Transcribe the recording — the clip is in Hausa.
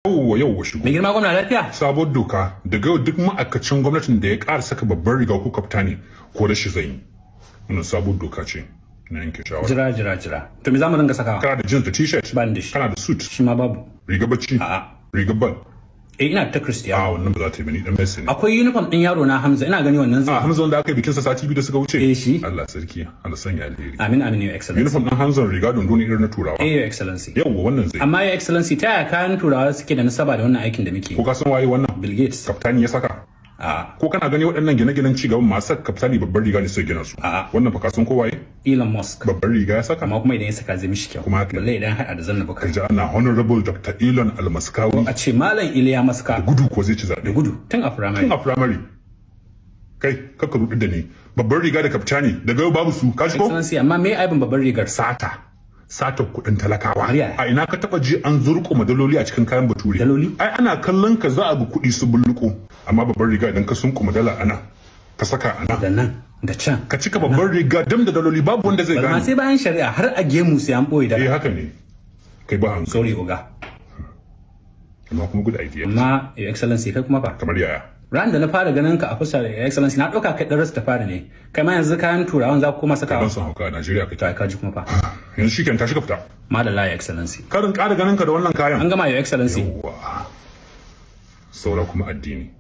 Yau shigo. Mai girma gwamna lafiya? Sabon doka daga yau duk ma'aikacin gwamnatin da ya ƙara saka babban riga ko kaftani ko da shi zai yi. Wannan sabon doka ce na yanke shawara. Jira. To me za mu dinga sakawa? Kana da jeans da t-shirt? Ban da shi. Kana da suit? Shi ma babu. Riga bacci? A'a. Riga bal? Ina ta Cristiano. Wannan ba za ta yi bane dan Messi ne. Akwai uniform din yaro na Hamza, ina gani wannan zai. Hamza wanda aka yi bikin sa sati biyu da suka wuce. Shi. Allah sarki, Allah sanya alheri. Amin your excellency. Uniform din Hamza riga dondo ne irin na Turawa. Your excellency. Yawwa wannan zai. Amma your excellency ta yaya kayan Turawa suke da nasaba da wannan aikin da muke? Ko ka san waye wannan? Bill Gates. Kaftani ya saka. Ko kana gani waɗannan gine-ginen cigaban masu kaftani babbar riga ne suka gina su? Wannan fa ka san ko waye? Elon Musk. Babbar riga ya saka. Amma kuma idan ya saka zai mishi kyau. Kuma balle idan haɗa da zanna baka. Kaji ana honorable Dr. Elon Almaskawi. A ce Malam Iliya Maska. Da gudu ko zai ci zaɓe. Da gudu tun a firamare. Kai kakka rudu da ni. Babbar riga da kaftani daga yau babu su. Ka shi ko? Excellency amma me aibin babbar rigar? Sata kuɗin talakawa. Mariya. A ina ka taba ji an zurƙo daloli a cikin kayan bature? Daloli? Ai ana kallon ka za a ga kuɗi su bulluko. Amma babbar riga idan ka sun kuma dala ana ka saka ana. Da nan da can. Ka cika babbar riga dam da daloli babu wanda zai gane. Ba sai bayan shari'a har a gemu sai an boye da. Haka ne. Kai ba hankali. Sorry oga. Amma kuma good idea. Amma your excellency kai kuma ba. Kamar yaya? Ran da na fara ganin ka a fusa da your excellency na ɗauka kai ɗan ta fara ne. Kai ma yanzu kayan Turawan za ku koma sakawa. Ban son hauka a Najeriya kai. Ta kaji kuma fa. Yanzu shi tashi ka fita. Madalla your excellency. Karin ƙara ganin ka da wannan kayan. An gama your excellency. Yawwa. Saura kuma addini.